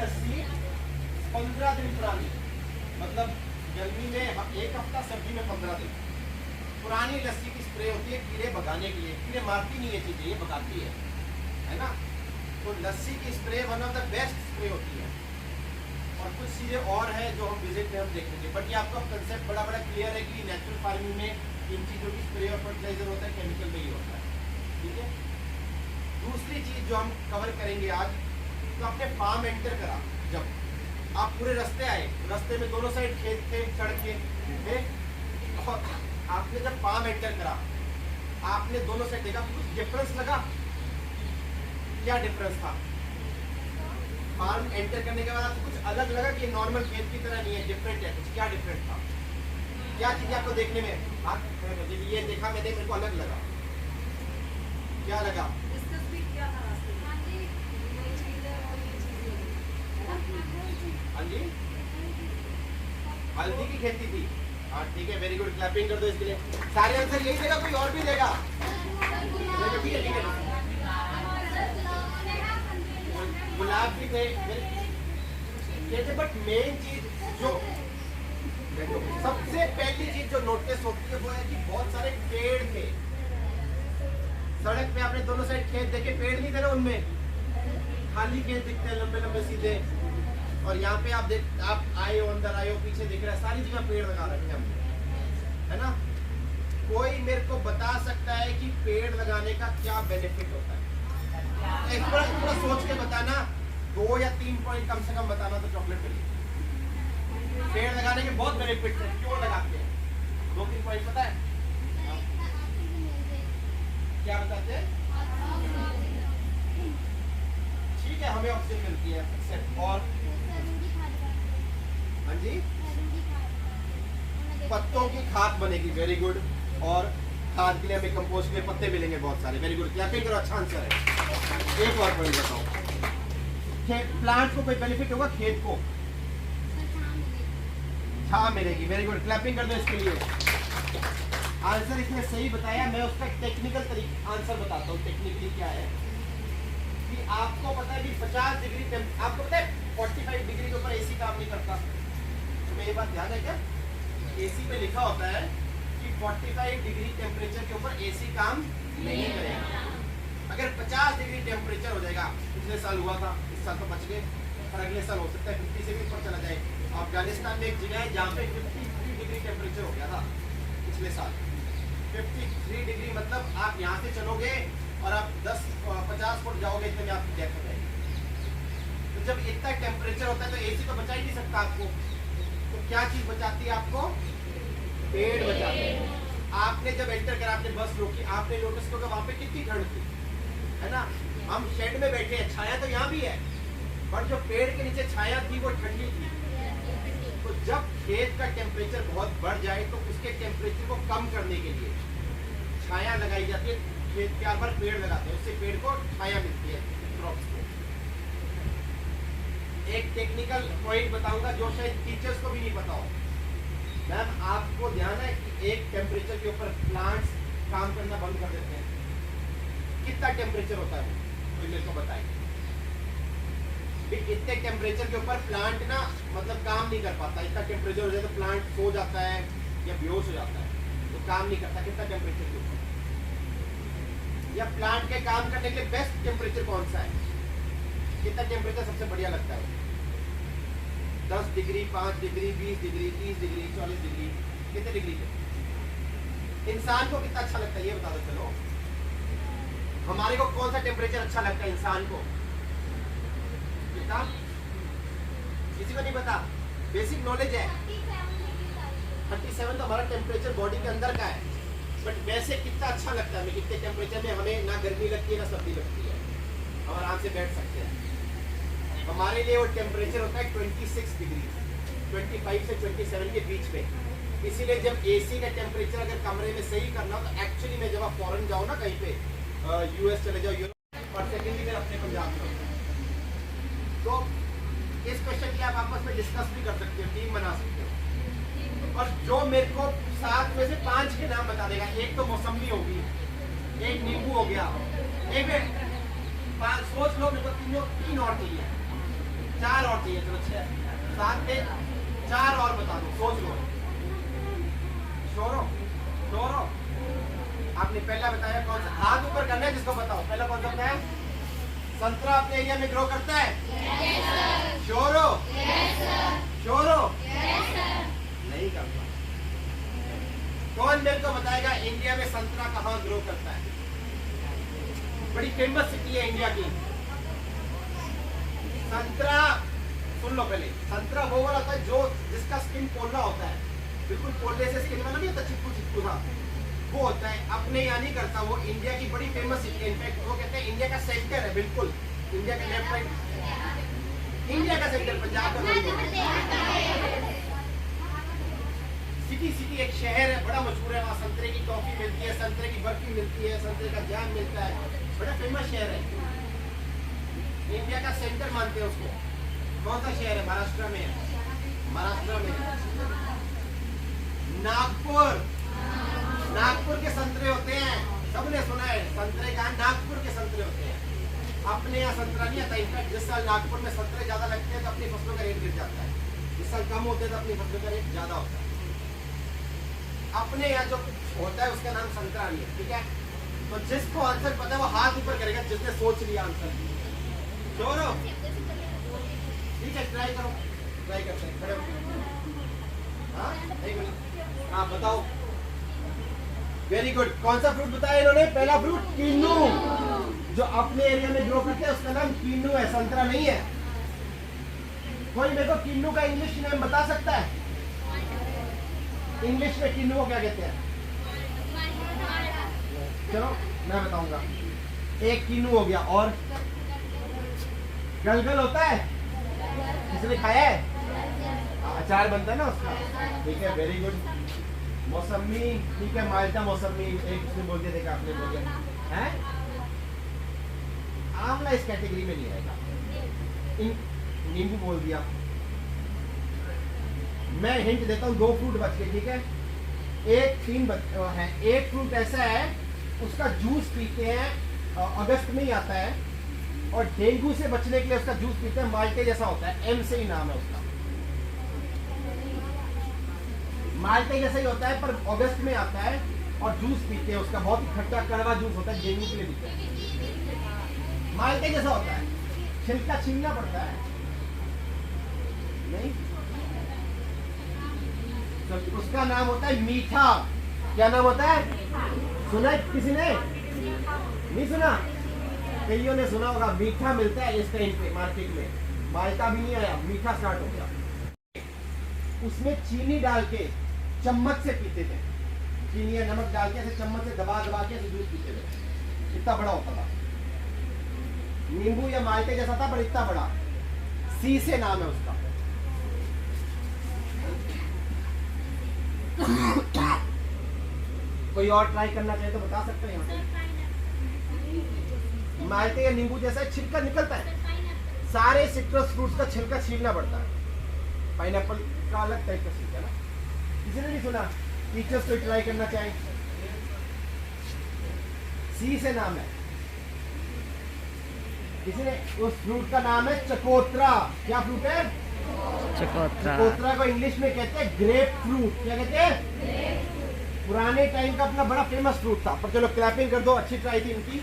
लस्सी 15 दिन पुरानी, मतलब गर्मी में 1 हफ्ता, सर्दी में 15 दिन पुरानी लस्सी की स्प्रे होती है कीड़े भगाने के लिए। कीड़े मारती नहीं है चीजें, ये भगाती है ना। तो लस्सी की spray one of the best spray होती है। और कुछ चीजें और है जो हम विजिट में हम देखेंगे, बट ये आपका कंसेप्ट बड़ा बड़ा क्लियर है कि नेचुरल फार्मिंग में इन चीजों की स्प्रे और फर्टिलाइजर होता है, केमिकल में ही होता है। ठीक है, दूसरी चीज जो हम कवर करेंगे आज, तो आपने फार्म एंटर करा, जब आप पूरे रास्ते आए, रास्ते में दोनों साइड खेत थे, सड़क के, और आपने जब फार्म एंटर करा, आपने दोनों साइड देखा, कुछ डिफरेंस लगा? क्या डिफरेंस था? फार्म एंटर करने के बाद आपको कुछ अलग लगा कि नॉर्मल खेत की तरह नहीं है, डिफरेंट है कुछ? क्या डिफरेंट था? क्या चीज आपको देखने में? ये देखा मैंने, मेरे को अलग लगा। क्या लगा? हाँ जी, हल्दी की खेती थी। हाँ ठीक है, वेरी गुड, क्लैपिंग कर दो इसके लिए। सारे आंसर यही देगा, कोई और भी देगा? ठीक है ठीक है, गुलाब भी थे, बट मेन चीज जो सबसे पहली चीज जो नोटिस होती है वो है कि बहुत सारे पेड़ थे सड़क पे। आपने दोनों साइड खेत देखे, पेड़ नहीं थे ना उनमें, खाली खेत दिखते हैं लंबे लंबे सीधे। और यहाँ पे आप आए हो, अंदर आए हो, पीछे दिख रहा है, सारी जगह पेड़ लगा रखे हैं, है ना। कोई मेरे को बता सकता है कि पेड़ लगाने का क्या बेनिफिट होता है? थोड़ा सोच के बताना, 2 या 3 पॉइंट कम से कम बताना, तो चॉकलेट मिलेगी। पेड़ लगाने के बहुत बेनिफिट है, क्यों लगाते हैं? 2-3 पॉइंट पता है? क्या बताते हैं? ठीक है, हमें ऑक्सीजन मिलती है। और हाँ जी, पत्तों की खाद बनेगी, वेरी गुड। और खाद के लिए हमें कंपोस्ट के पत्ते मिलेंगे बहुत सारे, वेरी गुड, क्लैपिंग करो, अच्छा आंसर है। एक और पॉइंट बताओ, प्लांट को कोई बेनिफिट होगा? खेत को छां मिलेगी, वेरी गुड, क्लैपिंग कर दो इसके लिए। आंसर इसने सही बताया। मैं उसका टेक्निकल तरीका आंसर बताता हूँ। टेक्निकली क्या है कि आपको पता है कि 50 डिग्री, आपको पता है 45 डिग्री के ऊपर एसी काम नहीं करता। तुम्हें ये बात ध्यान है क्या? एसी पे लिखा होता है कि 45 डिग्री टेम्परेचर के ऊपर एसी काम नहीं करेगा। अगर 50 डिग्री टेम्परेचर हो जाएगा, पिछले साल हुआ था, इस साल तो बच गए, पर अगले साल हो सकता है 50 से भी ऊपर चला जाए। अफगानिस्तान में एक जगह है जहाँ पे 53 डिग्री टेम्परेचर हो गया था पिछले साल। 53 डिग्री मतलब आप यहाँ से चलोगे और आप 10-50 फुट जाओगे, इतने में आपकी डेथ हो जाएगी। तो जब इतना टेम्परेचर होता है तो एसी तो बचा ही नहीं सकता आपको। तो क्या चीज बचाती है आपको? पेड़ बचाते हैं। आपने जब एंटर करा, आपने बस रोकी, आपने नोटिस किया वहां पे कितनी ठंड थी, है ना। हम शेड में बैठे हैं, छाया तो यहाँ भी है, पर जो पेड़ के नीचे छाया थी वो ठंडी थी। तो जब खेत का टेम्परेचर बहुत बढ़ जाए तो उसके टेम्परेचर को कम करने के लिए छाया लगाई जाती है। खेत के आसपास पेड़ लगाते हैं, उससे पेड़ को छाया मिलती है, क्रॉप्स को। एक टेक्निकल पॉइंट बताऊंगा जो शायद टीचर्स को भी नहीं पता हो। मैम, आपको ध्यान है कि एक टेम्परेचर के ऊपर प्लांट्स काम करना बंद कर देते हैं। कितना टेम्परेचर होता है कोई मेरे को बताए? इतने टेम्परेचर के ऊपर प्लांट ना मतलब काम नहीं कर पाता। इतना टेम्परेचर हो जाए तो प्लांट सो जाता है या बेहोश हो जाता है, तो काम नहीं करता। कितना टेम्परेचर के ऊपर? या प्लांट के काम करने के लिए बेस्ट टेम्परेचर कौन सा है? कितना टेम्परेचर सबसे बढ़िया लगता है? 10 degree, 5 degree, 20 degree, 30 degree, 40 degree, कितने डिग्री पे? इंसान को कितना अच्छा लगता है ये बता दो। चलो, हमारे को कौन सा टेम्परेचर अच्छा लगता है इंसान को? कितना? किसी को नहीं पता? बेसिक नॉलेज है 37 तो हमारा टेम्परेचर बॉडी के अंदर का है। बट वैसे कितना अच्छा लगता है हमें? कितने टेम्परेचर में हमें ना गर्मी लगती है ना सर्दी लगती है, हम आराम से बैठ सकते हैं। हमारे लिए वो टेम्परेचर होता है 26 डिग्री, 25 से 27 के बीच में। इसीलिए जब एसी का टेम्परेचर अगर कमरे में सही करना हो तो एक्चुअली में जब आप फॉरेन जाओ ना, कहीं पे यूएस चले जाओ, यूरोप, और सेकेंडली फिर अपने पंजाब में, तो इस क्वेश्चन की आप आपस में डिस्कस भी कर सकते हो, टीम बना सकते हो। और जो मेरे को 7 में से 5 के नाम बता देगा, एक तो मौसमी होगी, एक नींबू हो गया, एक सोच लो मेरे को 3 और चाहिए। 4 और चाहिए, चलो 6 7 में 4 और बता दो, सोच लो। श्योर हो? आपने पहला बताया कौन सा? हाथ ऊपर करना है जिसको बताओ, पहला कौन सा बताया? संतरा अपने एरिया में ग्रो करता है? श्योर हो? श्योर हो? नहीं करता। कौन मेरे को बताएगा इंडिया में संतरा कहाँ ग्रो करता है? बड़ी फेमस सिटी है इंडिया की। संतरा सुन लो पहले, संतरा वो वाला होता है जो जिसका स्किन पोला होता है, बिल्कुल पोलने से स्किन वाला नहीं होता, चिपकू सा, वो होता है। अपने यहाँ नहीं करता वो। इंडिया की बड़ी फेमस सिटी है, इनफैक्ट वो कहते हैं इंडिया का सेंटर है, बिल्कुल इंडिया के लेफ्ट राइट, इंडिया का सेंटर पंजाब का सिटी एक शहर है, बड़ा मशहूर है। वहाँ संतरे की टॉफी मिलती है, संतरे की बर्फी मिलती है, संतरे का जैम मिलता है, बड़ा फेमस शहर है। इंडिया का सेंटर मानते हैं उसको। कौन सा शहर है? महाराष्ट्र में है। महाराष्ट्र में नागपुर के संतरे होते हैं, सबने सुना है संतरे का, नागपुर के संतरे होते हैं। अपने यहाँ संतरा नहीं आता। इनफैक्ट जिस साल नागपुर में संतरे ज्यादा लगते हैं तो अपनी फसलों का रेट गिर जाता है, जिस साल कम होते हैं तो अपनी फसलों का रेट ज्यादा होता है। अपने यहाँ जो होता है उसका नाम संतरा नहीं है, ठीक है? तो जिसको आंसर पता है वो हाथ ऊपर करेगा, जिसने सोच लिया आंसर। श्योर हो? ठीक है, ट्राई करो, ट्राई करते हैं। खड़े हाँ बताओ। Very good. कौन सा फ्रूट बताया इन्होंने? पहला फ्रूट किन्नू, जो अपने एरिया में ग्रो करते हैं उसका नाम किन्नू है, संतरा नहीं है। कोई मेरे को किन्नू का इंग्लिश नेम बता सकता है? इंग्लिश में किन्नू को क्या कहते हैं? चलो मैं बताऊंगा। एक किन्नू हो गया, और गलगल होता है, किसने खाया है? अचार बनता है ना उसका, ठीक है, वेरी गुड। मौसमी, ठीक है, माल्टा मौसमी, एक उसने बोल दिया, देखा आपने बोल दिया है। आमला इस कैटेगरी में नहीं आएगा। नींबू बोल दिया। मैं हिंट देता हूँ, 2 फ्रूट बच गए, ठीक है? एक फ्रूट ऐसा है उसका जूस पीते हैं, अगस्त में ही आता है, और डेंगू से बचने के लिए उसका जूस पीते हैं। माल्टे जैसा होता है, एम से ही नाम है उसका, माल्टे जैसा ही होता है, पर अगस्त में आता है और जूस पीते हैं उसका। बहुत खट्टा कड़वा जूस होता है, डेंगू के लिए पीते हैं। माल्टे जैसा होता है, छिलका छीलना पड़ता है नहीं, तो उसका नाम होता है मीठा। क्या नाम होता है? सुना है किसी ने? नहीं सुना? कईयों ने सुना होगा। मीठा मिलता है इस टाइम पे मार्केट में। माल्टा भी नहीं आया, मीठा स्टार्ट हो गया। उसमें चीनी डाल के चम्मच से पीते थे, चीनी या नमक डाल के ऐसे चम्मच से दबा दबा के दूध पीते थे। इतना बड़ा होता था, नींबू या माल्टे जैसा था, पर इतना बड़ा। सी से नाम है उसका। कोई और ट्राई करना चाहे तो बता सकते हैं। माल्टे या नींबू जैसा छिलका निकलता है, सारे सिट्रस फ्रूट्स का छिलका छीलना पड़ता है। पाइनएप्पल का अलग टाइप का छिलका ना। किसी ने नहीं सुना? टीचर्स को ट्राई करना चाहे। सी से नाम है। किसी ने? उस फ्रूट का नाम है चकोतरा। क्या फ्रूट है? चकोतरा। चकोतरा को इंग्लिश में कहते हैं ग्रेप फ्रूट। क्या कहते हैं? पुराने टाइम का अपना बड़ा फेमस फ्रूट था। पर चलो क्लैपिंग कर दो, अच्छी ट्राई थी इनकी।